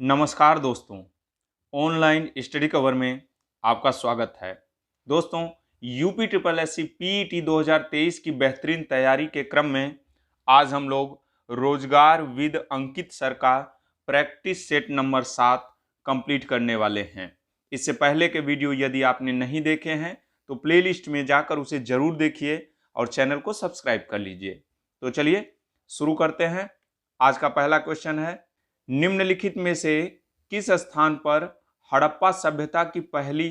नमस्कार दोस्तों, online study cover में आपका स्वागत है। दोस्तों, UP triple S C PET 2023 की बेहतरीन तैयारी के क्रम में आज हम लोग रोजगार विद अंकित सर का प्रैक्टिस सेट नंबर 7 कंप्लीट करने वाले हैं। इससे पहले के वीडियो यदि आपने नहीं देखे हैं तो प्लेलिस्ट में जाकर उसे जरूर देखिए और चैनल को सब्सक्राइब कर लीजिए। तो चलिए शुरू करते हैं। आज का पहला क्वेश्चन है, निम्नलिखित में से किस स्थान पर हड़प्पा सभ्यता की पहली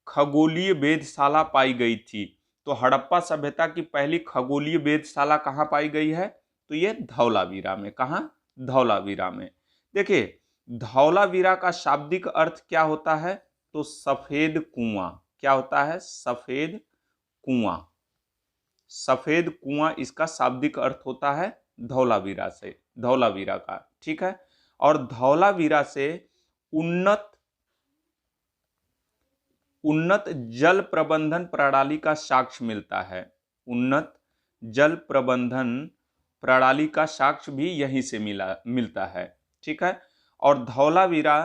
खगोलीय वेधशाला पाई गई थी? तो हड़प्पा सभ्यता की पहली खगोलीय वेधशाला कहाँ पाई गई है? तो ये धौलावीरा में। कहाँ? धौलावीरा में। देखिए, धौलावीरा का शाब्दिक अर्थ क्या होता है? तो सफेद कुआं। क्या होता है? सफेद कुआं। सफेद कुआं इसका शाब्दिक अर्थ होता है धौलावीरा से, धौलावीरा का। ठीक है। और धौलावीरा से उन्नत उन्नत जल प्रबंधन प्रणाली का साक्ष्य मिलता है। उन्नत जल प्रबंधन प्रणाली का साक्ष्य भी यहीं से मिलता है। ठीक है। और धौलावीरा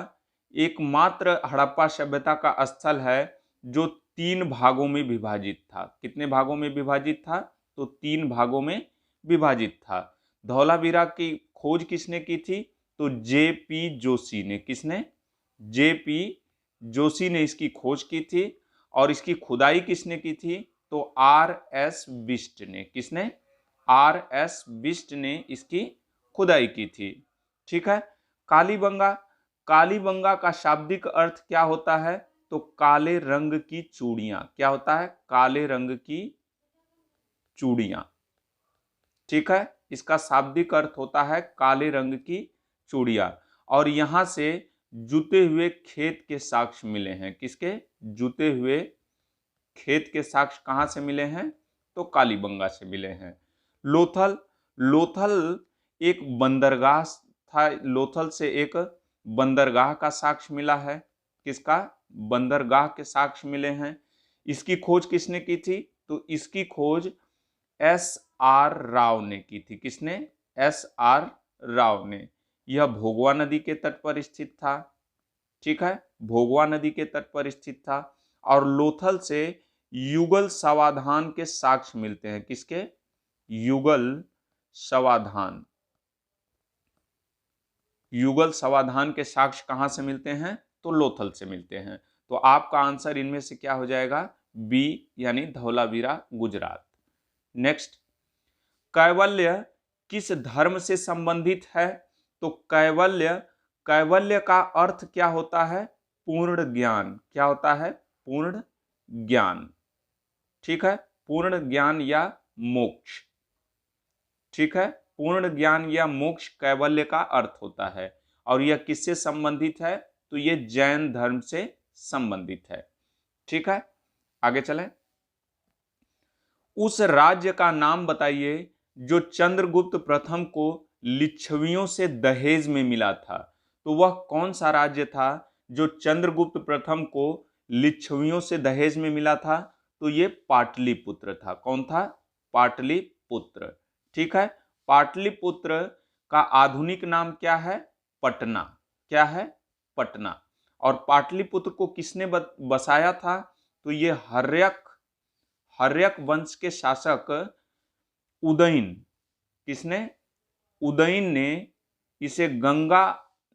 एकमात्र हड़प्पा सभ्यता का स्थल है जो 3 भागों में विभाजित था। कितने भागों में विभाजित था? तो 3 भागों में विभाजित था। धौलावीरा की खोज किसने की थी? तो जेपी जोशी ने। किसने? जेपी जोशी ने इसकी खोज की थी। और इसकी खुदाई किसने की थी? तो आर.एस. बिष्ट ने। किसने? आर.एस. बिष्ट ने इसकी खुदाई की थी। ठीक है। कालीबंगा। कालीबंगा का शाब्दिक अर्थ क्या होता है? तो काले रंग की चूड़ियां। क्या होता है? काले रंग की चूड़ियां। ठीक है। इसका शाब्दिक अर्थ होता है काले रंग की चूड़ियां। और यहां से जुते हुए खेत के साक्ष्य मिले हैं। किसके? जुते हुए खेत के साक्ष्य कहां से मिले हैं? तो कालीबंगा से मिले हैं। लोथल। लोथल एक बंदरगाह था। लोथल से एक बंदरगाह का साक्ष्य मिला है। किसका? बंदरगाह के साक्ष्य मिले हैं। इसकी खोज किसने की थी? तो इसकी खोज एस.आर. राव ने की थी। किसने? एस.आर. राव ने। यह भोगवा नदी के तट पर स्थित था। ठीक है। भोगवा नदी के तट पर स्थित था। और लोथल से युगल समाधान के साक्ष्य मिलते हैं। किसके? युगल समाधान। युगल समाधान के साक्ष्य कहां से मिलते हैं? तो लोथल से मिलते हैं। तो आपका आंसर इनमें से क्या हो जाएगा? बी, यानी धौलावीरा, गुजरात। नेक्स्ट, कैवल्य किस धर्म से संबंधित है? तो कैवल्य, कैवल्य का अर्थ क्या होता है? पूर्ण ज्ञान। क्या होता है? पूर्ण ज्ञान। ठीक है। पूर्ण ज्ञान या मोक्ष। ठीक है। पूर्ण ज्ञान या मोक्ष कैवल्य का अर्थ होता है। और यह किससे संबंधित है? तो यह जैन धर्म से संबंधित है। ठीक है। आगे चलें। उस राज्य का नाम बताइए जो चंद्रगुप्त प्रथम को लिच्छवियों से दहेज में मिला था। तो वह कौन सा राज्य था जो चंद्रगुप्त प्रथम को लिच्छवियों से दहेज में मिला था? तो ये पाटलिपुत्र था। कौन था? पाटलिपुत्र। ठीक है। पाटलिपुत्र का आधुनिक नाम क्या है? पटना। क्या है? पटना। और पाटलिपुत्र को किसने बसाया था? तो ये हर्यक वंश के शासक उदयन। किसने? उदयन ने इसे गंगा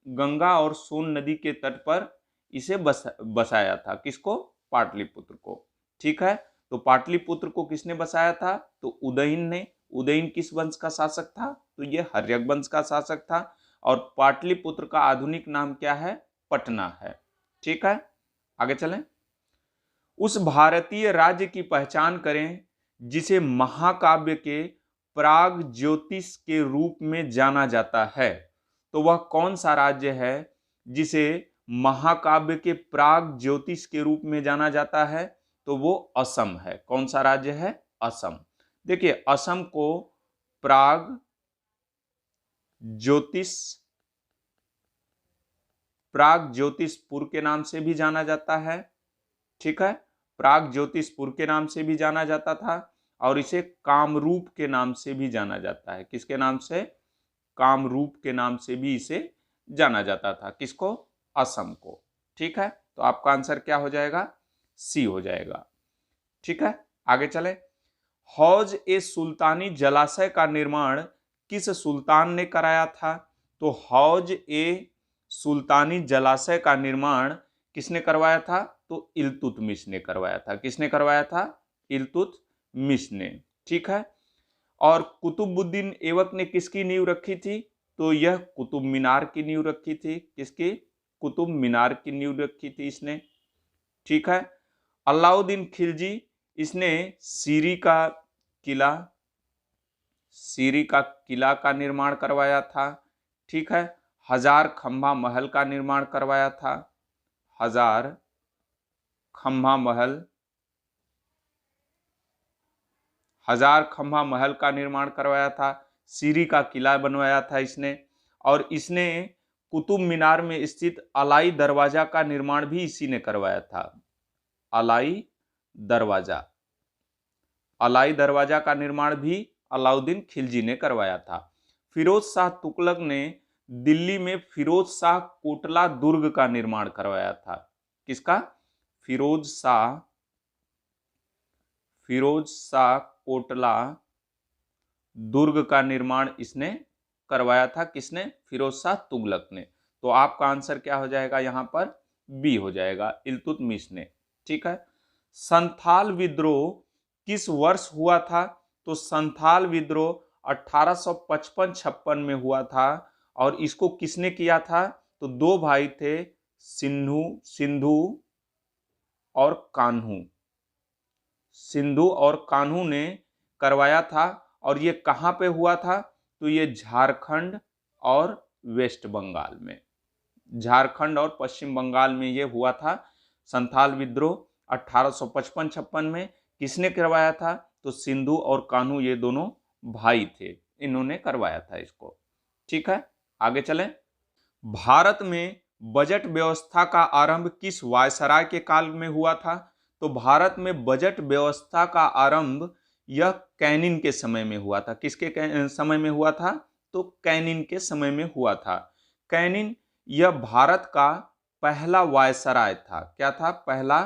गंगा और सोन नदी के तट पर इसे बसाया था। किसको? पाटलिपुत्र को। ठीक है। तो पाटलिपुत्र को किसने बसाया था? तो उदयन ने। उदयन किस वंश का शासक था? तो ये हर्यक वंश का शासक था। और पाटलिपुत्र का आधुनिक नाम क्या है? पटना है। ठीक है। आगे चलें। उस भारतीय राज्य की पहचान करें जिसे महाकाव्य के प्राग ज्योतिष के रूप में जाना जाता है। तो वह कौन सा राज्य है जिसे महाकाव्य के प्राग ज्योतिष के रूप में जाना जाता है? तो वो असम है। कौन सा राज्य है? असम। देखिए, असम को प्राग ज्योतिष प्राग ज्योतिषपुर के नाम से भी जाना जाता है। ठीक है। प्राग ज्योतिषपुर के नाम से भी जाना जाता था। और इसे कामरूप के नाम से भी जाना जाता है। किसके नाम से? कामरूप के नाम से भी इसे जाना जाता था। किसको? असम को। ठीक है, तो आपका आंसर क्या हो जाएगा? सी हो जाएगा। ठीक है, आगे चले। हौज ए सुल्तानी जलाशय का निर्माण किस सुल्तान ने कराया था? तो हौज ए सुल्तानी जलाशय का निर्माण किसने करवाया था? तो इल्तुतमिश ने करवाया था। किसने करवाया था? इल्तुतमिश ने। ठीक है, और कुतुबुद्दीन ऐबक ने किसकी नींव रखी थी? तो यह कुतुब मीनार की नींव रखी थी। किसकी? कुतुब मीनार की नींव रखी थी इसने। ठीक है, अलाउद्दीन खिलजी, इसने सीरी का किला का निर्माण करवाया था। ठीक है, हजार खंभा महल का निर्माण करवाया था। हजार खंभा महल का निर्माण करवाया था। सीरी का किला बनवाया था इसने। और इसने कुतुब मीनार में स्थित अलाई दरवाजा का निर्माण भी इसी ने करवाया था। अलाई दरवाजा का निर्माण भी अलाउद्दीन खिलजी ने करवाया था। फिरोज शाह तुगलक ने दिल्ली में फिरोज शाह कोटला दुर्ग का निर्माण करवाया था। किसका? फिरोज शाह कोटला दुर्ग का निर्माण इसने करवाया था। किसने? फिरोज शाह तुगलक ने। तो आपका आंसर क्या हो जाएगा? यहां पर बी हो जाएगा, इल्तुतमिश ने। ठीक है, संथाल विद्रोह किस वर्ष हुआ था? तो संथाल विद्रोह 1855-56 में हुआ था। और इसको किसने किया था? तो दो भाई थे, सिंधु और कान्हू ने करवाया था। और ये कहां पे हुआ था? तो ये झारखंड और वेस्ट बंगाल में, झारखंड और पश्चिम बंगाल में ये हुआ था। संथाल विद्रोह 1855-56 में किसने करवाया था? तो सिंधु और कान्हू, ये दोनों भाई थे, इन्होंने करवाया था इसको। ठीक है, आगे चलें। भारत में बजट व्यवस्था का आरंभ किस वायसराय के काल में हुआ था? तो भारत में बजट व्यवस्था का आरंभ यह कैनिन के समय में हुआ था। किसके समय में हुआ था? तो कैनिन के समय में हुआ था। कैनिन यह भारत का पहला वायसराय था। क्या था? पहला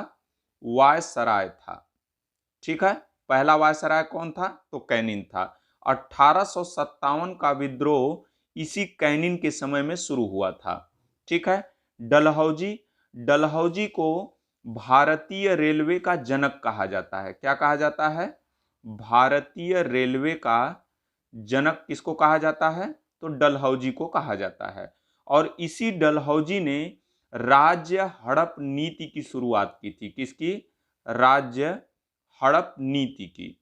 वायसराय था। ठीक है, पहला वायसराय कौन था? तो कैनिन था। 1857 का विद्रोह इसी कैनिन के समय में शुरू हुआ था। ठीक है, डलहौजी को भारतीय रेलवे का जनक कहा जाता है। क्या कहा जाता है? भारतीय रेलवे का जनक किसको कहा जाता है? तो डलहौजी को कहा जाता है। और इसी डलहौजी ने राज्य हड़प नीति की शुरुआत की थी। किसकी? राज्य हड़प नीति की।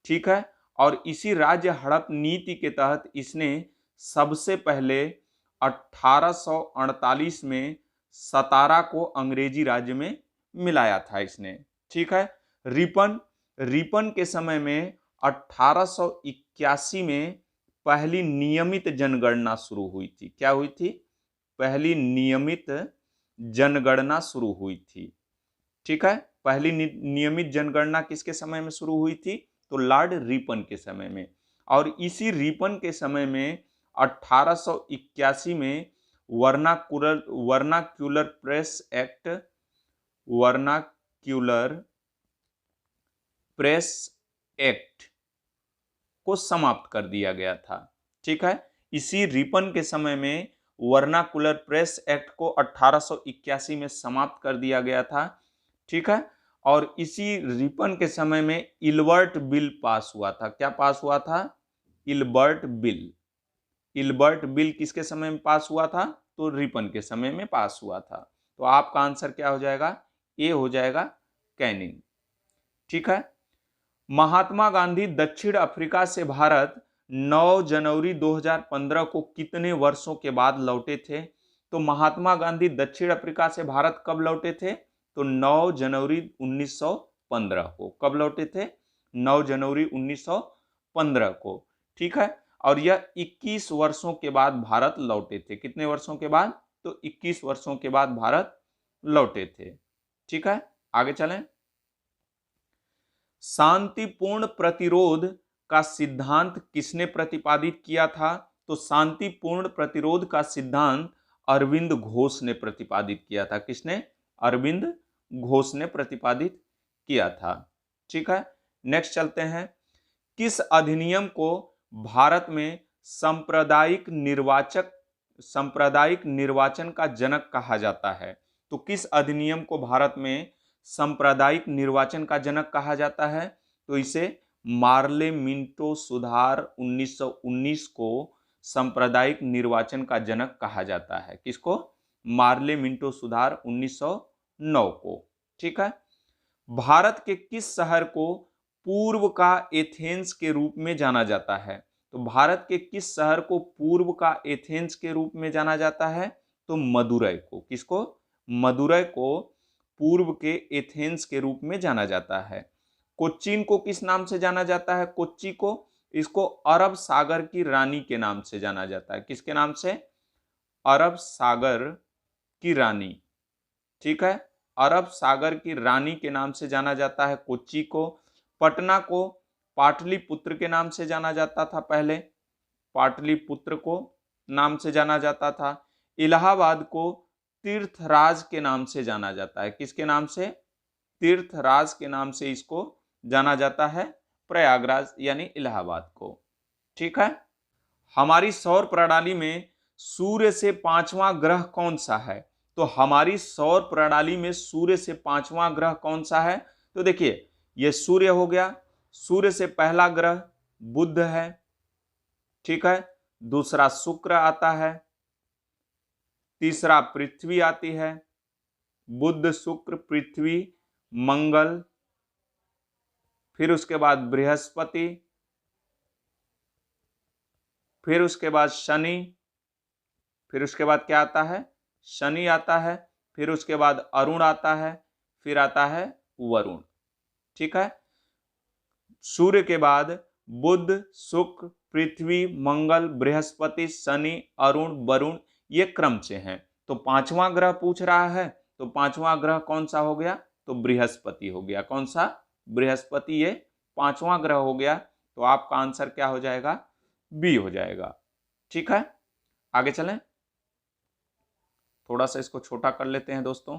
ठीक है, और इसी राज्य हड़प नीति के तहत इसने सबसे पहले 1848 में सतारा को अंग्रेजी राज्य में मिलाया था इसने। ठीक है, रिपन के समय में 1881 में पहली नियमित जनगणना शुरू हुई थी। क्या हुई थी? पहली नियमित जनगणना शुरू हुई थी। ठीक है, पहली नियमित जनगणना किसके समय में शुरू हुई थी? तो लॉर्ड रिपन के समय में। और इसी रिपन के समय में 1881 में वर्नाक्यूलर प्रेस एक्ट को समाप्त कर दिया गया था। ठीक है, इसी रिपन के समय में वर्नाकुलर प्रेस एक्ट को 1881 में समाप्त कर दिया गया था। ठीक है, और इसी रिपन के समय में इल्बर्ट बिल पास हुआ था। क्या पास हुआ था? इल्बर्ट बिल किसके समय में पास हुआ था? तो रिपन के समय में पास हुआ था। तो आपका आंसर क्या हो जाएगा? ए हो जाएगा, कैनिंग। ठीक है, महात्मा गांधी दक्षिण अफ्रीका से भारत 9 जनवरी 2015 को कितने वर्षों के बाद लौटे थे? तो महात्मा गांधी दक्षिण अफ्रीका से भारत कब लौटे थे? तो 9 जनवरी 1915 को। कब लौटे थे? 9 जनवरी 1915 को। ठीक है, और यह 21 वर्षों के बाद भारत लौटे थे। कितने वर्षों के बाद? तो 21 वर्षों के बाद भारत लौटे थे। ठीक है, आगे चलें। शांतिपूर्ण प्रतिरोध का सिद्धांत किसने प्रतिपादित किया था? तो शांतिपूर्ण प्रतिरोध का सिद्धांत अरविंद घोष ने प्रतिपादित किया था। किसने? अरविंद घोष ने प्रतिपादित किया था। ठीक है, नेक्स्ट चलते हैं। किस अधिनियम को भारत में सांप्रदायिक निर्वाचन का जनक कहा जाता है? तो किस अधिनियम को भारत में सांप्रदायिक निर्वाचन का जनक कहा जाता है? तो इसे मार्ले मिंटो सुधार 1919 को सांप्रदायिक निर्वाचन का जनक कहा जाता है। किसको? मार्ले मिंटो सुधार 1909 को। ठीक है, भारत के किस शहर को पूर्व का एथेंस के रूप में जाना जाता है? तो भारत के किस शहर को पूर्व का एथेंस के रूप में जाना जाता है? तो मदुरै को। किसको? मदुरै को पूर्व के एथेंस के रूप में जाना जाता है। कोच्चिन को किस नाम से जाना जाता है? कोच्चि को, इसको अरब सागर की रानी के नाम से जाना जाता है। किसके नाम से? अरब सागर की रानी। ठीक है, अरब सागर की रानी के नाम से जाना जाता है कोच्चि को। पटना को पाटलिपुत्र के नाम से जाना जाता था पहले, पाटलिपुत्र को नाम से जाना जाता था। इलाहाबाद को तीर्थराज के नाम से जाना जाता है। किसके नाम से? तीर्थराज के नाम से इसको जाना जाता है, प्रयागराज यानी इलाहाबाद को। ठीक है, हमारी सौर प्रणाली में सूर्य से पांचवां ग्रह कौन सा है? तो हमारी सौर प्रणाली में सूर्य से पांचवां ग्रह कौन सा है? तो देखिए, यह सूर्य हो गया। सूर्य से पहला ग्रह बुध है। ठीक है, दूसरा शुक्र आता है, तीसरा पृथ्वी आती है। बुध, शुक्र, पृथ्वी, मंगल, फिर उसके बाद बृहस्पति, फिर उसके बाद शनि, फिर उसके बाद क्या आता है? शनि आता है, फिर उसके बाद अरुण आता है, फिर आता है वरुण। ठीक है, सूर्य के बाद बुध, शुक्र, पृथ्वी, मंगल, बृहस्पति, शनि, अरुण, वरुण, ये क्रम से हैं। तो पांचवां ग्रह पूछ रहा है, तो पांचवां ग्रह कौन सा हो गया? तो बृहस्पति हो गया। कौन सा? बृहस्पति, ये पांचवां ग्रह हो गया। तो आपका आंसर क्या हो जाएगा? बी हो जाएगा। ठीक है, आगे चलें। थोड़ा सा इसको छोटा कर लेते हैं दोस्तों।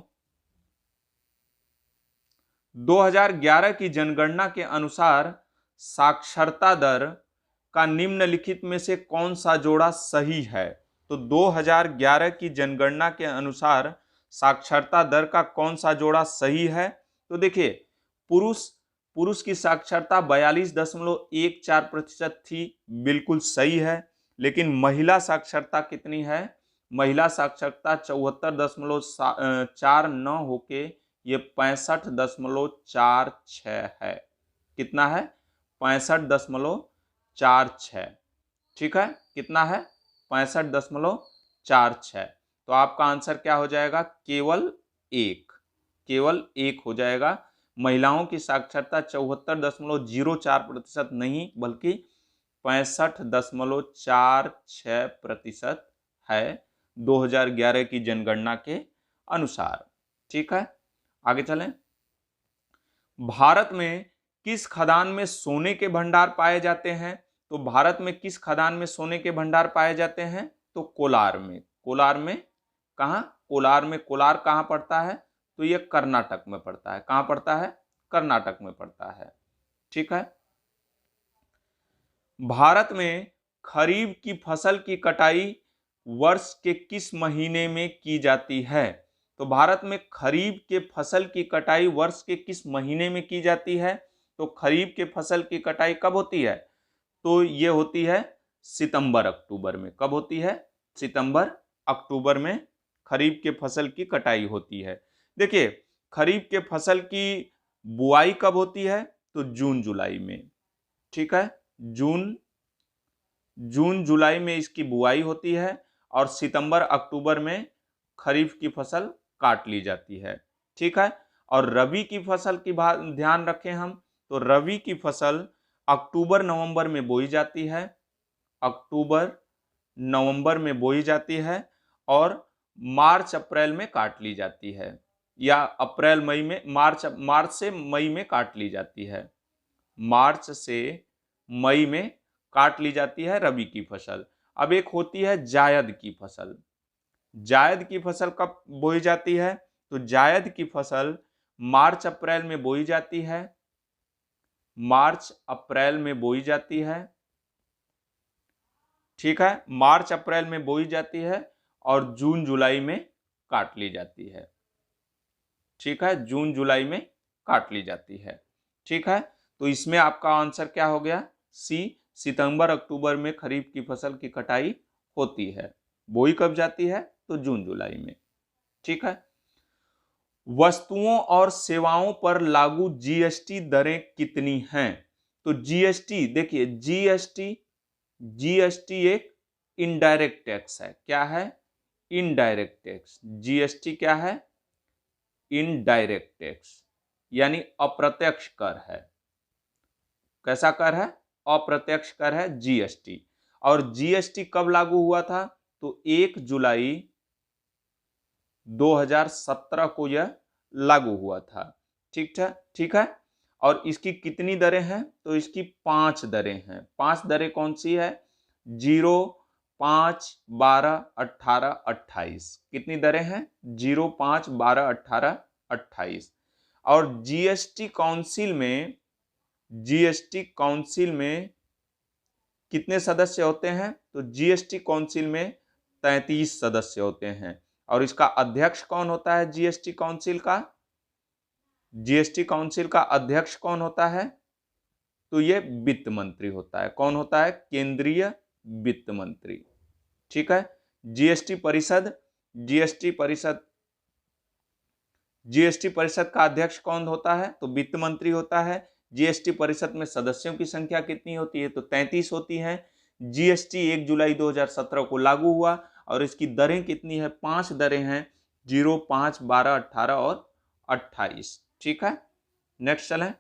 2011 की जनगणना के अनुसार साक्षरता दर का निम्नलिखित में से कौन सा जोड़ा सही है? तो 2011 की जनगणना के अनुसार साक्षरता दर का कौन सा जोड़ा सही है? तो देखिए, पुरुष की साक्षरता 42.14% थी, बिल्कुल सही है। लेकिन महिला साक्षरता कितनी है? महिला साक्षरता 74.49 होके ये 65.46 है। कितना है? 65.46। ठीक है, कितना है? 65.46। तो आपका आंसर क्या हो जाएगा? केवल एक हो जाएगा। महिलाओं की साक्षरता 74.04% नहीं, बल्कि 65.46% है 2011 की जनगणना के अनुसार। ठीक है, आगे चलें। भारत में किस खदान में सोने के भंडार पाए जाते हैं? तो भारत में किस खदान में सोने के भंडार पाए जाते हैं? तो कोलार में। कोलार में कहां? कोलार में। कोलार कहां पड़ता है? तो यह कर्नाटक में पड़ता है। कहां पड़ता है? कर्नाटक में पड़ता है। ठीक है, भारत में खरीफ की फसल की कटाई वर्ष के किस महीने में की जाती है? तो भारत में खरीफ के फसल की कटाई वर्ष के किस महीने में की जाती है? तो खरीफ के फसल की कटाई कब होती है? तो ये होती है सितंबर अक्टूबर में। कब होती है? सितंबर अक्टूबर में खरीफ के फसल की कटाई होती है। देखिए, खरीफ के फसल की बुआई कब होती है? तो जून जुलाई में। ठीक है, जून जुलाई में इसकी बुआई होती है और सितंबर अक्टूबर में खरीफ की फसल काट ली जाती है। ठीक है, और रबी की फसल की ध्यान रखें हम, तो रबी की फसल अक्टूबर नवंबर में बोई जाती है। अक्टूबर नवंबर में बोई जाती है और मार्च अप्रैल में काट ली जाती है, या अप्रैल मई में, मार्च से मई में काट ली जाती है। मार्च से मई में काट ली जाती है रबी की फसल। अब एक होती है जायद की फसल। जायद की फसल कब बोई जाती है? तो जायद की फसल मार्च अप्रैल में बोई जाती है, मार्च अप्रैल में बोई जाती है, ठीक है, मार्च अप्रैल में बोई जाती है और जून जुलाई में काट ली जाती है, ठीक है, जून जुलाई में काट ली जाती है, ठीक है। तो इसमें आपका आंसर क्या हो गया? सी, सितंबर अक्टूबर में खरीफ की फसल की कटाई होती है। बोई कब जाती है? तो जून जुलाई में, ठीक है। वस्तुओं और सेवाओं पर लागू जीएसटी दरें कितनी हैं? तो जीएसटी देखिए, जीएसटी एक इनडायरेक्ट टैक्स है। क्या है? Indirect tax. जीएसटी क्या है? इनडायरेक्ट टैक्स, यानी अप्रत्यक्ष कर है। कैसा कर है? अप्रत्यक्ष कर है जीएसटी। और जीएसटी कब लागू हुआ था? तो 1 जुलाई 2017 को यह लागू हुआ था, ठीक है, ठीक है। और इसकी कितनी दरें हैं? तो इसकी 5 दरें हैं। 5 दरें कौन सी है? 0, 5, 12, 18, 28। कितनी दरें हैं? 0, 5, 12, 18, 28। और जीएसटी काउंसिल में कितने सदस्य होते हैं? तो जीएसटी काउंसिल में 33 सदस्य होते हैं। और इसका अध्यक्ष कौन होता है? जीएसटी काउंसिल का अध्यक्ष कौन होता है? तो ये वित्त मंत्री होता है। कौन होता है? केंद्रीय वित्त मंत्री, ठीक है। जीएसटी परिषद का अध्यक्ष कौन होता है? तो वित्त मंत्री होता है। जीएसटी परिषद में सदस्यों की संख्या कितनी होती है? तो 33 होती है। जीएसटी 1 जुलाई 2017 को लागू हुआ और इसकी दरें कितनी है? 5 दरें हैं, 0, 5, 12, 18 और 28, ठीक है। नेक्स्ट चलें।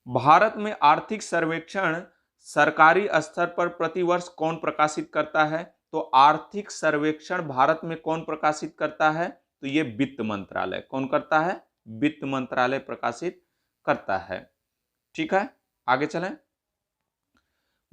भारत में आर्थिक सर्वेक्षण सरकारी स्तर पर प्रतिवर्ष कौन प्रकाशित करता है? तो आर्थिक सर्वेक्षण भारत में कौन प्रकाशित करता है? तो ये वित्त मंत्रालय। कौन करता है? वित्त मंत्रालय प्रकाशित करता है, ठीक है। आगे चलें।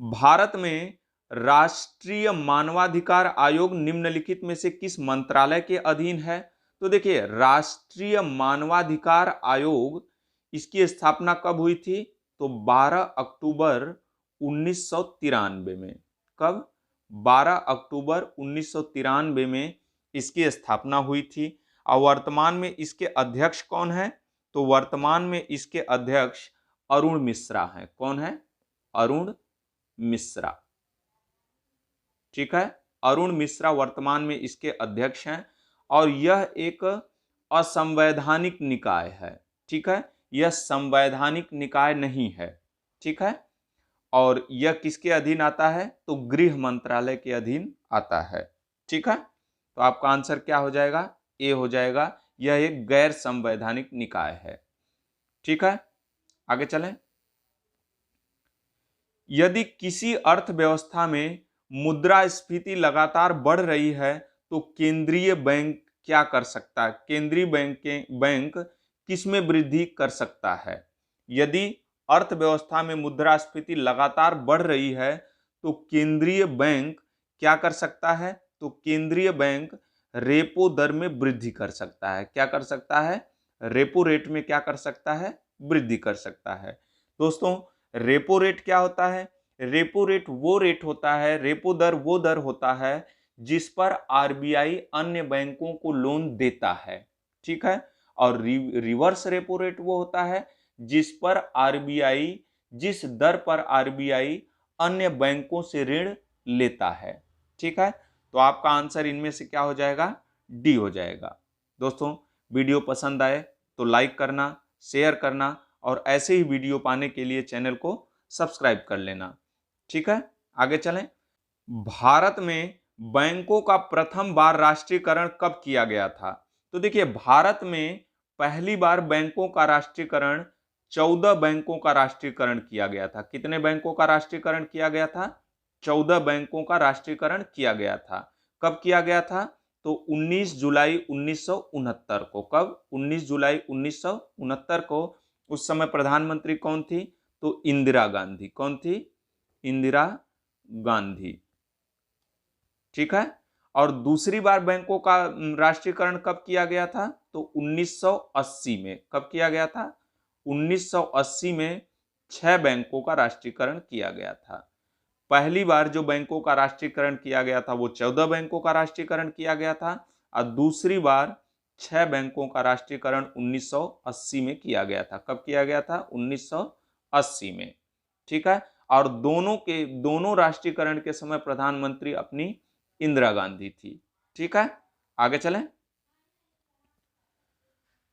भारत में राष्ट्रीय मानवाधिकार आयोग निम्नलिखित में से किस मंत्रालय के अधीन है? तो देखिए, राष्ट्रीय मानवाधिकार आयोग, इसकी स्थापना कब हुई थी? तो 12 अक्टूबर 1993 में। कब? 12 अक्टूबर 1993 में इसकी स्थापना हुई थी। और वर्तमान में इसके अध्यक्ष कौन है? तो वर्तमान में इसके अध्यक्ष अरुण मिश्रा हैं। कौन है? अरुण मिश्रा, ठीक है। अरुण मिश्रा वर्तमान में इसके अध्यक्ष हैं। और यह एक असंवैधानिक निकाय है, ठीक है। यह संवैधानिक निकाय नहीं है, ठीक है। और यह किसके अधीन आता है? तो गृह मंत्रालय के अधीन आता है, ठीक है। तो आपका आंसर क्या हो जाएगा? ए हो जाएगा। यह एक गैर संवैधानिक निकाय है, ठीक है। आगे चलें। यदि किसी अर्थव्यवस्था में मुद्रास्फीति लगातार बढ़ रही है तो केंद्रीय बैंक क्या कर सकता है? केंद्रीय बैंक किसमें वृद्धि कर सकता है? यदि अर्थव्यवस्था में मुद्रास्फीति लगातार बढ़ रही है तो केंद्रीय बैंक क्या कर सकता है? तो केंद्रीय बैंक रेपो दर में वृद्धि कर सकता है। क्या कर सकता है? रेपो रेट में क्या कर सकता है? वृद्धि कर सकता है। दोस्तों, रेपो रेट क्या होता है? रेपो रेट वो रेट होता है, रेपो दर वो दर होता है जिस पर आरबीआई अन्य बैंकों को लोन देता है, ठीक है। और रिवर्स रेपो रेट वो होता है जिस दर पर आरबीआई अन्य बैंकों से ऋण लेता है, ठीक है। तो आपका आंसर इनमें से क्या हो जाएगा? डी हो जाएगा। दोस्तों, वीडियो पसंद आए तो लाइक करना, शेयर करना और ऐसे ही वीडियो पाने के लिए चैनल को सब्सक्राइब कर लेना, ठीक है। आगे चलें। भारत में बैंकों का प्रथम बार राष्ट्रीयकरण कब किया गया था? तो देखिए, भारत में पहली बार बैंकों का राष्ट्रीयकरण 14 बैंकों का राष्ट्रीयकरण किया गया था। कितने बैंकों का राष्ट्रीयकरण किया गया था? 14 बैंकों का राष्ट्रीयकरण किया गया था। कब किया गया था? तो 19 जुलाई 1969 को। कब? 19 जुलाई 1969 को। उस समय प्रधानमंत्री कौन थी? तो इंदिरा गांधी। कौन थी? इंदिरा गांधी, ठीक है। और दूसरी बार बैंकों का राष्ट्रीयकरण कब किया गया था? तो 1980 में। कब किया गया था? 1980 में 6 बैंकों का राष्ट्रीयकरण किया गया था। पहली बार जो बैंकों का राष्ट्रीयकरण किया गया था वो 14 बैंकों का राष्ट्रीयकरण किया गया था, और दूसरी बार 6 बैंकों का राष्ट्रीयकरण 1980 में किया गया था। कब किया गया था? 1980 में। ठीक है। और दोनों राष्ट्रीयकरण के समय प्रधानमंत्री अपनी इंदिरा गांधी थी। ठीक है, आगे चलें।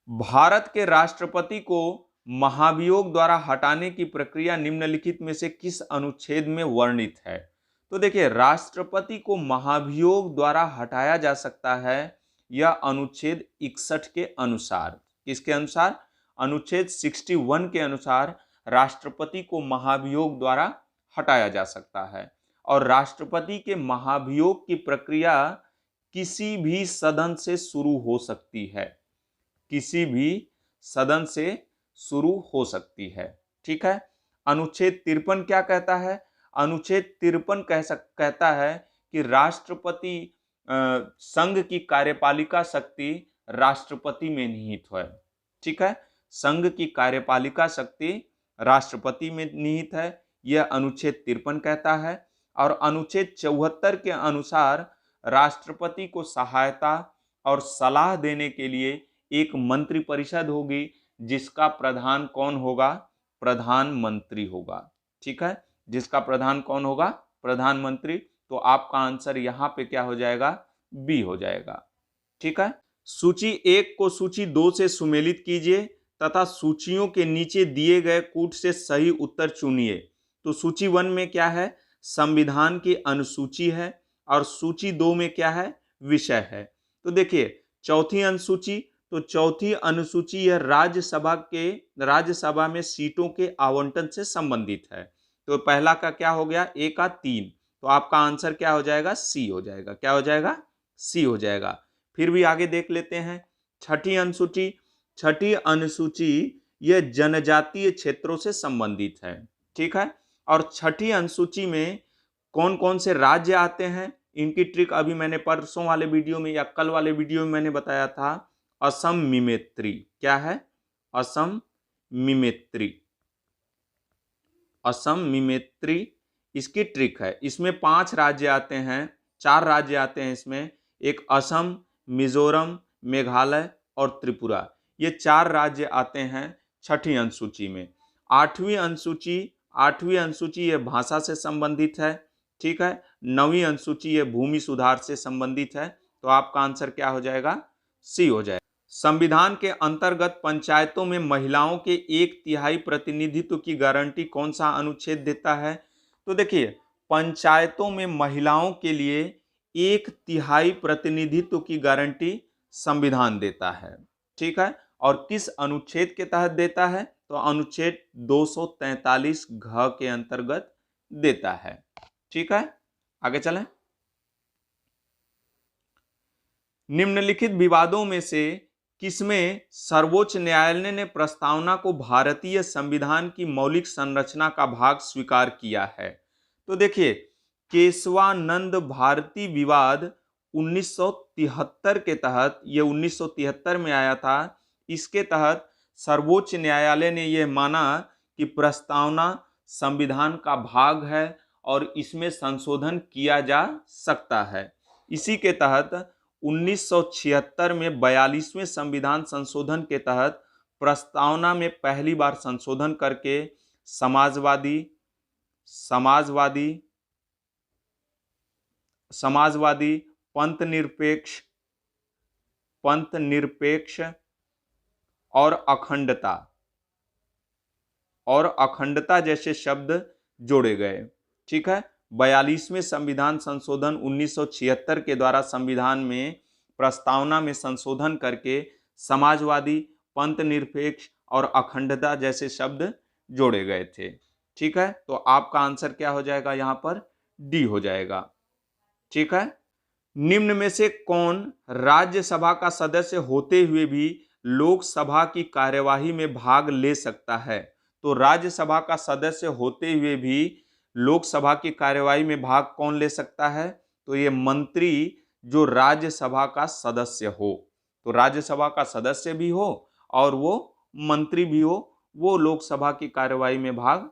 भारत के राष्ट्रपति को महाभियोग द्वारा हटाने की प्रक्रिया निम्नलिखित में से किस अनुच्छेद में वर्णित है? तो देखिए, राष्ट्रपति को महाभियोग द्वारा हटाया जा सकता है यह अनुच्छेद 61 के अनुसार। किसके अनुसार? अनुच्छेद 61 के अनुसार राष्ट्रपति को महाभियोग द्वारा हटाया जा सकता है। और राष्ट्रपति के महाभियोग की प्रक्रिया किसी भी सदन से शुरू हो सकती है। किसी भी सदन से शुरू हो सकती है। ठीक है। अनुच्छेद 53 क्या कहता है? अनुच्छेद 53 कहता है कि राष्ट्रपति संघ की कार्यपालिका शक्ति राष्ट्रपति में निहित है। ठीक है, संघ की कार्यपालिका शक्ति राष्ट्रपति में निहित है, यह अनुच्छेद 53 कहता है। और अनुच्छेद 74 के अनुसार राष्ट्रपति को सहायता और सलाह देने के लिए एक मंत्रिपरिषद होगी, जिसका प्रधान कौन होगा? प्रधानमंत्री होगा। ठीक है, जिसका प्रधान कौन होगा? प्रधानमंत्री। तो आपका आंसर यहां पे क्या हो जाएगा? बी हो जाएगा। ठीक है। सूची 1 को सूची 2 से सुमेलित कीजिए तथा सूचियों के नीचे दिए गए कूट से सही उत्तर चुनिए। तो सूची 1 में क्या है? संविधान की अनुसूची है, और सूची 2 में क्या है? विषय है। तो देखिए, चौथी अनुसूची, तो चौथी अनुसूची यह राज्यसभा में सीटों के आवंटन से संबंधित है। तो पहला का क्या हो गया? ए का 3। तो आपका आंसर क्या हो जाएगा? सी हो जाएगा। क्या हो जाएगा? सी हो जाएगा। फिर भी आगे देख लेते हैं। छठी अनुसूची, छठी अनुसूची यह जनजातीय क्षेत्रों से संबंधित है। ठीक है। और छठी अनुसूची में कौन कौन से राज्य आते हैं, इनकी ट्रिक अभी मैंने परसों वाले वीडियो में या कल वाले वीडियो में मैंने बताया था। असम मिमेत्री। क्या है? असम मिमेत्री। असम मिमेत्री इसकी ट्रिक है। इसमें 5 राज्य आते हैं, 4 राज्य आते हैं इसमें। एक असम, मिजोरम, मेघालय और त्रिपुरा, ये 4 राज्य आते हैं छठी अनुसूची में। आठवीं अनुसूची ये भाषा से संबंधित है। ठीक है। 9वीं अनुसूची ये भूमि सुधार से संबंधित है। तो आपका आंसर क्या हो जाएगा? सी हो जाएगा। संविधान के अंतर्गत पंचायतों में महिलाओं के 1/3 प्रतिनिधित्व की गारंटी कौन सा अनुच्छेद देता है? तो देखिए, पंचायतों में महिलाओं के लिए 1/3 प्रतिनिधित्व की गारंटी संविधान देता है। ठीक है। और किस अनुच्छेद के तहत देता है? तो अनुच्छेद 243 घ के अंतर्गत देता है। ठीक है, आगे चलें। निम्नलिखित विवादों में से किसमें सर्वोच्च न्यायालय ने प्रस्तावना को भारतीय संविधान की मौलिक संरचना का भाग स्वीकार किया है? तो देखिए, केशवानंद भारती विवाद 1973 के तहत, ये 1973 में आया था। इसके तहत सर्वोच्च न्यायालय ने यह माना कि प्रस्तावना संविधान का भाग है और इसमें संशोधन किया जा सकता है। इसी के तहत 1976 में 42वें संविधान संशोधन के तहत प्रस्तावना में पहली बार संशोधन करके समाजवादी, पंथ निरपेक्ष और अखंडता जैसे शब्द जोड़े गए। ठीक है। 42वें संविधान संशोधन 1976 के द्वारा संविधान में प्रस्तावना में संशोधन करके समाजवादी, पंथ निरपेक्ष और अखंडता जैसे शब्द जोड़े गए थे। ठीक है। तो आपका आंसर क्या हो जाएगा? यहां पर डी हो जाएगा। ठीक है। निम्न में से कौन राज्यसभा का सदस्य होते हुए भी लोकसभा की कार्यवाही में भाग ले सकता है? तो राज्यसभा का सदस्य होते हुए भी लोकसभा की कार्यवाही में भाग कौन ले सकता है? तो ये मंत्री जो राज्यसभा का सदस्य हो। तो राज्यसभा का सदस्य भी हो और वो मंत्री भी हो, वो लोकसभा की कार्यवाही में भाग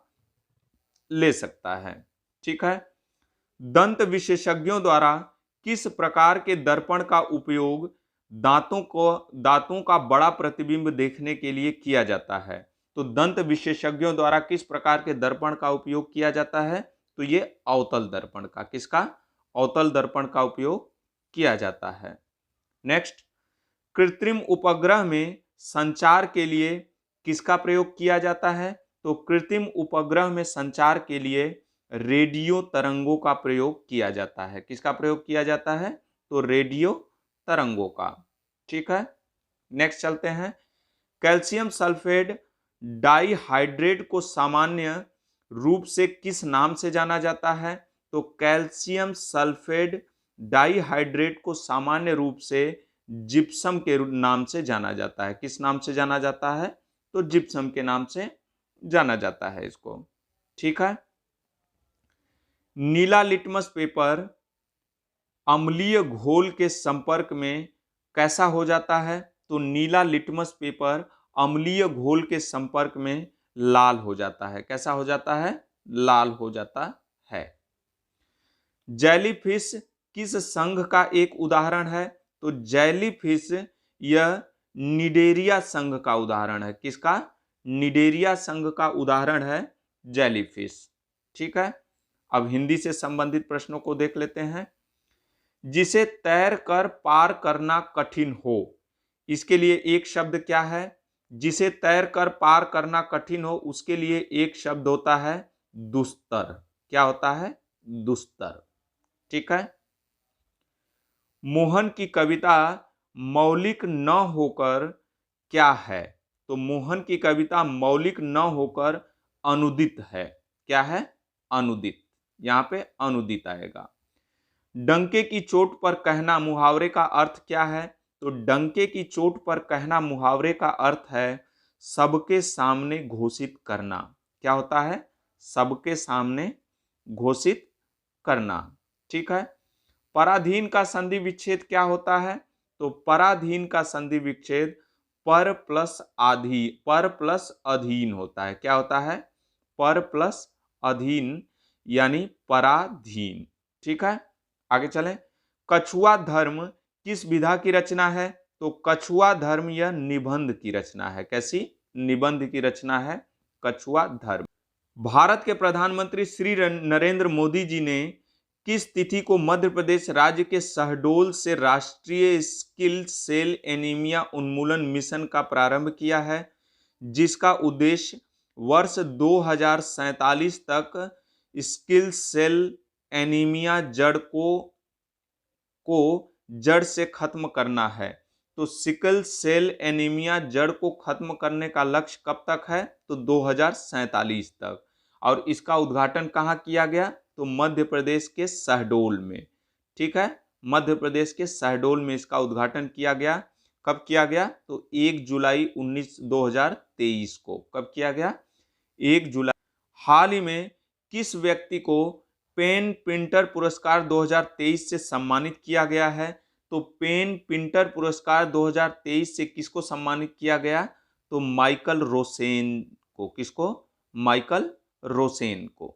ले सकता है। ठीक है। दंत विशेषज्ञों द्वारा किस प्रकार के दर्पण का उपयोग दांतों का बड़ा प्रतिबिंब देखने के लिए किया जाता है? तो दंत विशेषज्ञों द्वारा किस प्रकार के दर्पण का उपयोग किया जाता है? तो ये अवतल दर्पण का, किसका? अवतल दर्पण का उपयोग किया जाता है। नेक्स्ट, कृत्रिम उपग्रह में संचार के लिए किसका प्रयोग किया जाता है? तो कृत्रिम उपग्रह में संचार के लिए रेडियो तरंगों का प्रयोग किया जाता है। किसका प्रयोग किया जाता है? तो रेडियो तरंगों का। ठीक है। नेक्स्ट चलते हैं। कैल्शियम सल्फेट डाइहाइड्रेट को सामान्य रूप से किस नाम से जाना जाता है? तो कैल्शियम सल्फेट डाइहाइड्रेट को सामान्य रूप से जिप्सम के नाम से जाना जाता है। किस नाम से जाना जाता है? तो जिप्सम के नाम से जाना जाता है इसको। ठीक है। नीला लिटमस पेपर अम्लीय घोल के संपर्क में कैसा हो जाता है? तो नीला लिटमस पेपर अम्लीय घोल के संपर्क में लाल हो जाता है। कैसा हो जाता है? लाल हो जाता है। जेलीफिश किस संघ का एक उदाहरण है? तो जेलीफिश यह निडेरिया संघ का उदाहरण है। किसका? निडेरिया संघ का उदाहरण है जेलीफिश। ठीक है। अब हिंदी से संबंधित प्रश्नों को देख लेते हैं। जिसे तैर कर पार करना कठिन हो, इसके लिए एक शब्द क्या है? जिसे तैर कर पार करना कठिन हो, उसके लिए एक शब्द होता है दुस्तर। क्या होता है? दुस्तर। ठीक है। मोहन की कविता मौलिक न होकर क्या है? तो मोहन की कविता मौलिक न होकर अनुदित है। क्या है? अनुदित। यहां पे अनुदित आएगा। डंके की चोट पर कहना मुहावरे का अर्थ क्या है? तो डंके की चोट पर कहना मुहावरे का अर्थ है सबके सामने घोषित करना। क्या होता है? सबके सामने घोषित करना। ठीक है। पराधीन का संधि विच्छेद क्या होता है? तो पराधीन का संधि विच्छेद पर प्लस अधीन होता है। क्या होता है? पर प्लस अधीन यानी पराधीन। ठीक है। आगे चलें। कछुआ धर्म किस विधा की रचना है? तो कछुआ धर्म यह निबंध की रचना है। कैसी? निबंध की रचना है कछुआ धर्म। भारत के प्रधानमंत्री श्री नरेंद्र मोदी जी ने किस तिथि को मध्य प्रदेश राज्य के शहडोल से राष्ट्रीय स्किल सेल एनीमिया उन्मूलन मिशन का प्रारंभ किया है, जिसका उद्देश्य वर्ष 2047 तक स्किल सेल एनीमिया को जड़ से खत्म करना है। तो सिकल सेल एनीमिया जड़ को खत्म करने का लक्ष्य कब तक है? तो 2047 तक। और इसका उद्घाटन कहाँ किया गया? तो मध्य प्रदेश के शहडोल में। ठीक है। मध्य प्रदेश के शहडोल में इसका उद्घाटन किया गया। कब किया गया? तो 1 जुलाई 2023 को। कब किया गया? 1 जुलाई। हाल ही में किस व्यक्ति को पेन पिंटर पुरस्कार 2023 से सम्मानित किया गया है? तो पेन पिंटर पुरस्कार 2023 से किसको सम्मानित किया गया? तो माइकल रोसेन को। किसको? माइकल रोसेन को।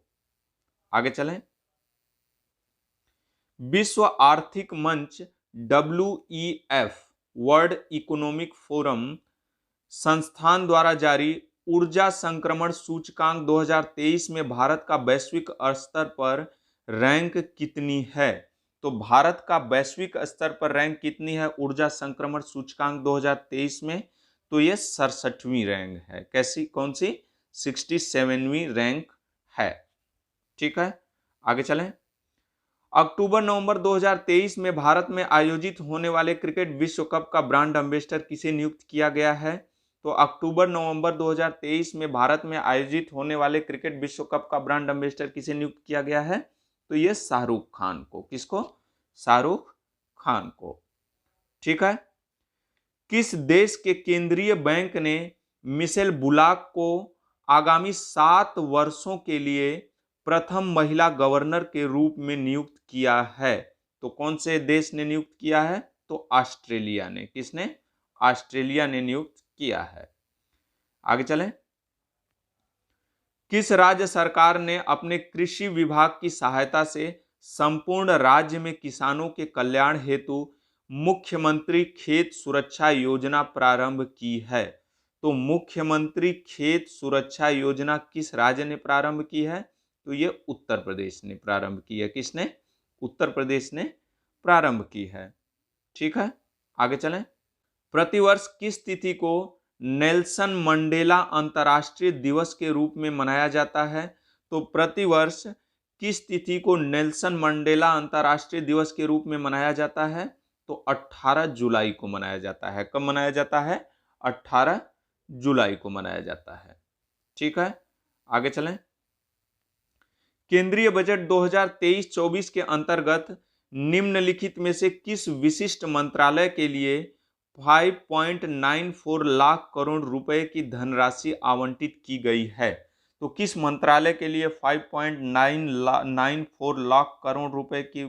आगे चलें। विश्व आर्थिक मंच WEF वर्ल्ड इकोनॉमिक फोरम संस्थान द्वारा जारी ऊर्जा संक्रमण सूचकांक 2023 में भारत का वैश्विक स्तर पर रैंक कितनी है? तो भारत का वैश्विक स्तर पर रैंक कितनी है ऊर्जा संक्रमण सूचकांक 2023 में? तो ये 67वीं रैंक है। कैसी? कौन सी? 67वीं रैंक है। ठीक है। आगे चलें। अक्टूबर-नवंबर 2023 में भारत में आयोजित होने वाले क्रिकेट विश्व कप का ब्रांड एम्बेसडर किसे नियुक्त किया गया है? तो अक्टूबर-नवंबर 2023 में भारत में आयोजित होने वाले क्रिकेट विश्व कप का ब्रांड एम्बेसडर किसे नियुक्त किया गया है? तो ये शाहरुख खान को। किसको? शाहरुख खान को। ठीक है। किस देश के केंद्रीय बैंक ने मिशेल बुलाक को आगामी 7 वर्षों के लिए प्रथम महिला गवर्नर के रूप में नियुक्त किया है? तो कौन से देश ने नियुक्त किया है? तो ऑस्ट्रेलिया ने। किसने? ऑस्ट्रेलिया ने नियुक्त किया है। आगे चलें। किस राज्य सरकार ने अपने कृषि विभाग की सहायता से संपूर्ण राज्य में किसानों के कल्याण हेतु मुख्यमंत्री खेत सुरक्षा योजना प्रारंभ की है? तो मुख्यमंत्री खेत सुरक्षा योजना किस राज्य ने प्रारंभ की है? तो ये उत्तर प्रदेश ने प्रारंभ की है। किसने? उत्तर प्रदेश ने प्रारंभ की है। ठीक है, आगे चलें। प्रतिवर्ष किस तिथि को नेल्सन मंडेला अंतर्राष्ट्रीय दिवस के रूप में मनाया जाता है? तो प्रतिवर्ष किस तिथि को नेल्सन मंडेला अंतर्राष्ट्रीय दिवस के रूप में मनाया जाता है? तो 18 जुलाई को मनाया जाता है। कब मनाया जाता है? 18 जुलाई को मनाया जाता है। ठीक है, आगे चलें। केंद्रीय बजट 2023-24 के अंतर्गत निम्नलिखित में से किस विशिष्ट मंत्रालय के लिए 5.94 लाख करोड़ रुपए की धनराशि आवंटित की गई है? तो किस मंत्रालय के लिए 5.94 लाख करोड़ रुपए की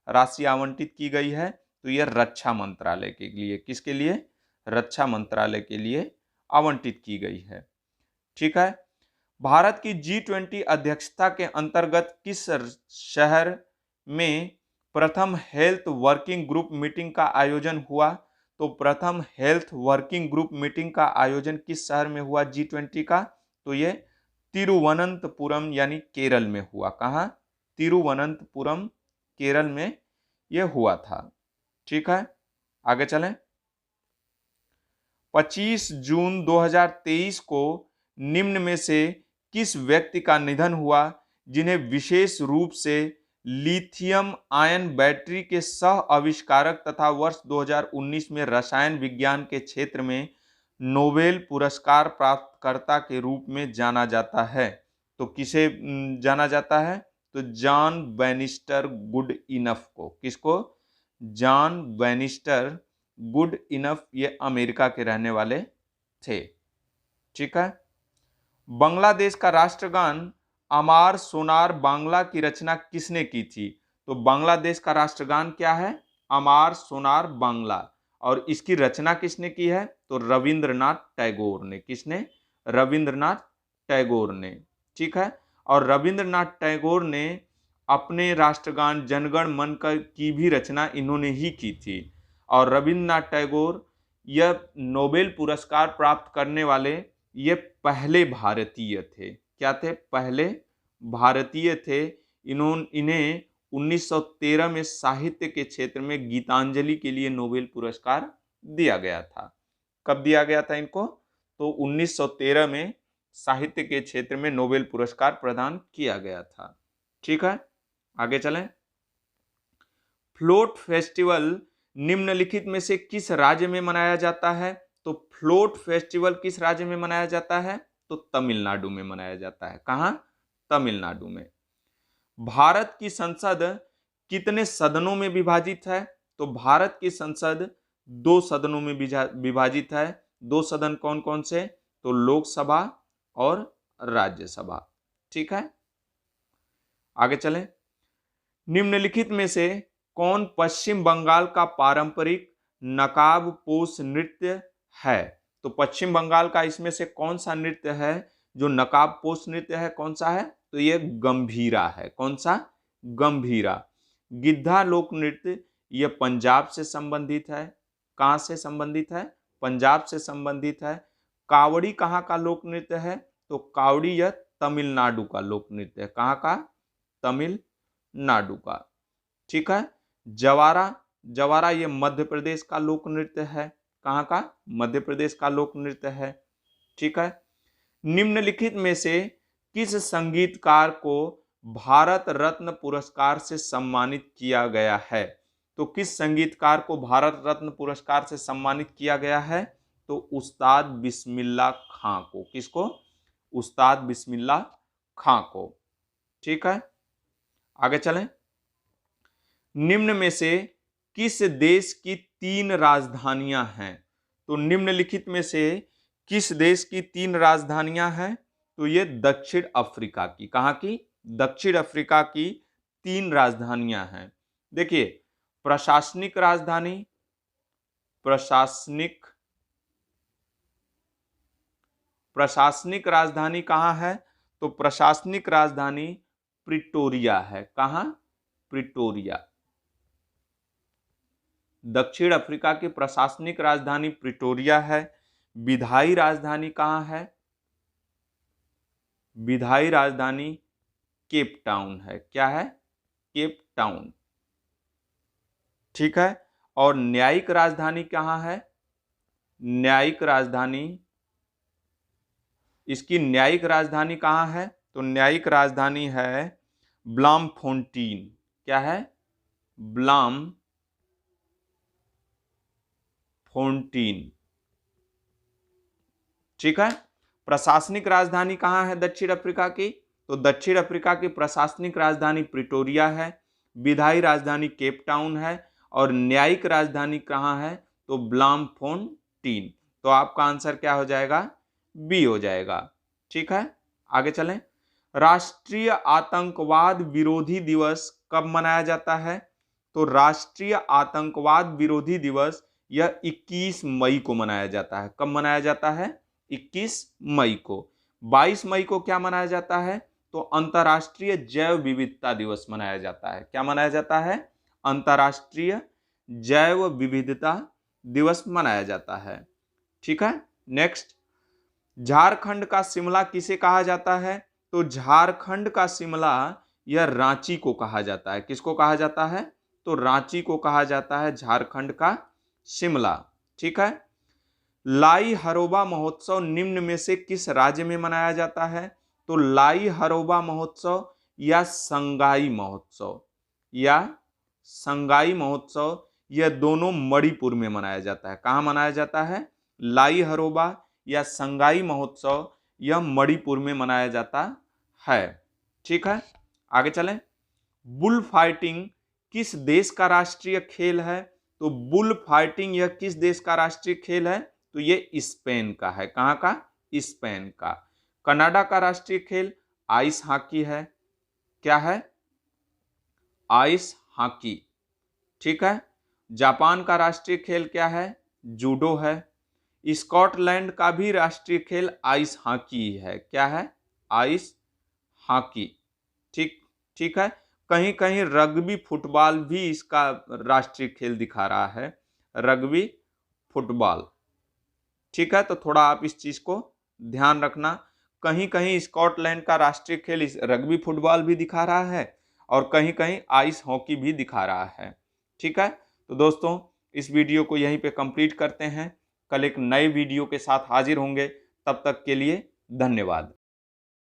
राशि आवंटित की गई है? तो यह रक्षा मंत्रालय के लिए। किसके लिए? रक्षा मंत्रालय के लिए आवंटित की गई है। ठीक है। भारत की G20 अध्यक्षता के अंतर्गत किस शहर में प्रथम हेल्थ वर्किंग ग्रुप मीटिंग का आयोजन हुआ? तो प्रथम हेल्थ वर्किंग ग्रुप मीटिंग का आयोजन किस शहर में हुआ G20 का? तो ये तिरुवनंतपुरम यानी केरल में हुआ। कहाँ? तिरुवनंतपुरम केरल में यह हुआ था। ठीक है, आगे चलें। 25 जून 2023 को निम्न में से किस व्यक्ति का निधन हुआ जिन्हें विशेष रूप से लिथियम आयन बैटरी के सह आविष्कारक तथा वर्ष 2019 में रसायन विज्ञान के क्षेत्र में नोबेल पुरस्कार प्राप्तकर्ता के रूप में जाना जाता है? तो किसे जाना जाता है? तो जॉन बैनिस्टर गुड इनफ को। किसको? जॉन बैनिस्टर गुड इनफ, ये अमेरिका के रहने वाले थे। ठीक है। बांग्लादेश का राष्ट्रगान अमार सोनार बांग्ला की रचना किसने की थी? तो बांग्लादेश का राष्ट्रगान क्या है? अमार सोनार बांग्ला। और इसकी रचना किसने की है? तो रविंद्रनाथ टैगोर ने। किसने? रविंद्रनाथ टैगोर ने। ठीक है। और रविंद्रनाथ टैगोर ने अपने राष्ट्रगान जनगण मन की भी रचना इन्होंने ही की थी। और रविंद्रनाथ टैगोर यह नोबेल पुरस्कार प्राप्त करने वाले ये पहले भारतीय थे। क्या थे? पहले भारतीय थे। इन्हें 1913 में साहित्य के क्षेत्र में गीतांजलि के लिए नोबेल पुरस्कार दिया गया था। कब दिया गया था इनको? तो 1913 में साहित्य के क्षेत्र में नोबेल पुरस्कार प्रदान किया गया था। ठीक है, आगे चलें। फ्लोट फेस्टिवल निम्नलिखित में से किस राज्य में मनाया जाता है? तो फ्लोट फेस्टिवल किस राज्य में मनाया जाता है? तो तमिलनाडु में मनाया जाता है। कहां? तमिलनाडु में। भारत की संसद कितने सदनों में विभाजित है? तो भारत की संसद 2 सदनों में विभाजित है। 2 सदन कौन कौन से? तो लोकसभा और राज्यसभा। ठीक है, आगे चलें। निम्नलिखित में से कौन पश्चिम बंगाल का पारंपरिक नकाबपोश नृत्य है? तो पश्चिम बंगाल का इसमें से कौन सा नृत्य है जो नकाबपोश नृत्य है? कौन सा है? तो ये गंभीरा है। कौन सा? गंभीरा। गिद्धा लोक नृत्य ये पंजाब से संबंधित है। कहां से संबंधित है? पंजाब से संबंधित है। कावड़ी कहां का लोक नृत्य है? तो कावड़ी यह तमिलनाडु का लोक नृत्य है। कहां का? तमिलनाडु का। ठीक है। जवारा, जवारा ये मध्य प्रदेश का लोक नृत्य है। कहां का? मध्य प्रदेश का लोक नृत्य है। ठीक है। निम्नलिखित में से किस संगीतकार को भारत रत्न पुरस्कार से सम्मानित किया गया है? तो किस संगीतकार को भारत रत्न पुरस्कार से सम्मानित किया गया है? तो उस्ताद बिस्मिल्लाह खां को। किसको? उस्ताद बिस्मिल्लाह खां को। ठीक है, आगे चलें। निम्न में से किस देश की 3 राजधानियां हैं? तो निम्नलिखित में से किस देश की 3 राजधानियां हैं? तो ये दक्षिण अफ्रीका की। कहां की? दक्षिण अफ्रीका की 3 राजधानियां हैं। देखिए, प्रशासनिक राजधानी, प्रशासनिक राजधानी कहाँ है? तो प्रशासनिक राजधानी प्रिटोरिया है। कहाँ? प्रिटोरिया। दक्षिण अफ्रीका की प्रशासनिक राजधानी प्रिटोरिया है। विधायी राजधानी कहाँ है? विधायी राजधानी केप टाउन है। क्या है? Cape Town. ठीक है। और न्यायिक राजधानी कहाँ है? न्यायिक राजधानी, इसकी न्यायिक राजधानी कहाँ है? तो न्यायिक राजधानी है ब्लामफोंटीन। क्या है? ब्लामफोंटीन। ठीक है। प्रशासनिक राजधानी कहाँ है दक्षिण अफ्रीका की? तो दक्षिण अफ्रीका की प्रशासनिक राजधानी प्रिटोरिया है, विधायी राजधानी केप टाउन है, और न्यायिक राजधानी कहाँ है? तो ब्लामफोंटीन। तो आपका आंसर क्या हो जाएगा? बी हो जाएगा। ठीक है, आगे चलें। राष्ट्रीय आतंकवाद विरोधी दिवस कब मनाया जाता है? तो राष्ट्रीय आतंकवाद विरोधी दिवस यह 21 मई को मनाया जाता है। कब मनाया जाता है? 21 मई को। 22 मई को क्या मनाया जाता है? तो अंतर्राष्ट्रीय जैव विविधता दिवस मनाया जाता है। क्या मनाया जाता है? अंतर्राष्ट्रीय जैव विविधता दिवस मनाया जाता है। ठीक है, नेक्स्ट। झारखंड का शिमला किसे कहा जाता है? तो झारखंड का शिमला यह रांची को कहा जाता है। किसको कहा जाता है? तो रांची को कहा जाता है झारखंड का शिमला। ठीक है। लाई हरोबा महोत्सव निम्न में से किस राज्य में मनाया जाता है? तो लाई हरोबा महोत्सव या संगाई महोत्सव, यह दोनों मणिपुर में मनाया जाता है। कहाँ मनाया जाता है? लाई हरोबा या संगाई महोत्सव यह मणिपुर में मनाया जाता है। ठीक है, आगे चलें। बुल फाइटिंग किस देश का राष्ट्रीय खेल है? तो बुल फाइटिंग यह किस देश का राष्ट्रीय खेल है? तो ये स्पेन का है। कहाँ का? स्पेन का। कनाडा का राष्ट्रीय खेल आइस हॉकी है। क्या है? Ice hockey. ठीक है। जापान का राष्ट्रीय खेल क्या है? जूडो है। स्कॉटलैंड का भी राष्ट्रीय खेल आइस हॉकी है। क्या है? Ice hockey. ठीक है। कहीं कहीं रग्बी फुटबॉल भी इसका राष्ट्रीय खेल दिखा रहा है, रग्बी फुटबॉल। ठीक है, तो थोड़ा आप इस चीज को ध्यान रखना। कहीं कहीं स्कॉटलैंड का राष्ट्रीय खेल इस रग्बी फुटबॉल भी दिखा रहा है और कहीं कहीं आइस हॉकी भी दिखा रहा है। ठीक है, तो दोस्तों इस वीडियो को यहीं पे कंप्लीट करते हैं। कल एक नए वीडियो के साथ हाजिर होंगे। तब तक के लिए धन्यवाद।